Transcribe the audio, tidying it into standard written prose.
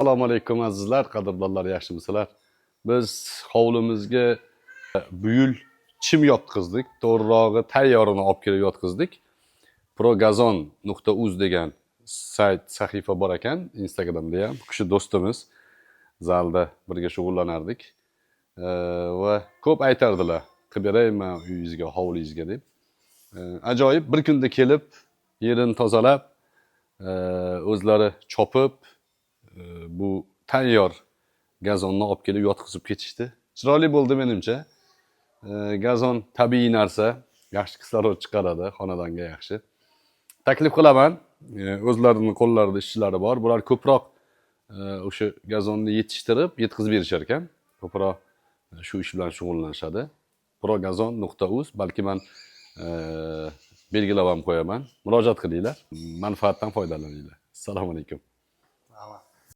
Assalomu alaykum azizlar, qadrdonlar, yaxshimisizlar? Biz hovlimizga buyul chim yotqizdik, to'g'rirog'i tayyorini olib kelib yotqizdik. Progazon.uz degan sayt, sahifa bor ekan, Instagramda ham. Bu kishi do'stimiz, zalda birga shug'ullanardik. Va ko'p aytardilar, qilib berayman uyingizga, hovlingizga deb. Ajoyib, bir kunda kelib, yerini tozalab, o'zlari chopib, bu tayyor gazonni olib kelib yotqizib ketishdi. Chiroyli bo'ldi menimcha. Gazon tabiiy narsa, yaxshi kislorod chiqaradi, xonadonga yaxshi. Taklif qilaman, o'zlarining qo'llarida ishchilari bor. Bular ko'proq o'sha gazonni yetishtirib, yetkazib berishar ekan. Ko'proq shu ish bilan shug'ullanishadi. Progazon.uz, balki men belgilab ham qo'yaman. Murojaat qilinglar, manfaatdan foydalaninglar. Assalomu alaykum.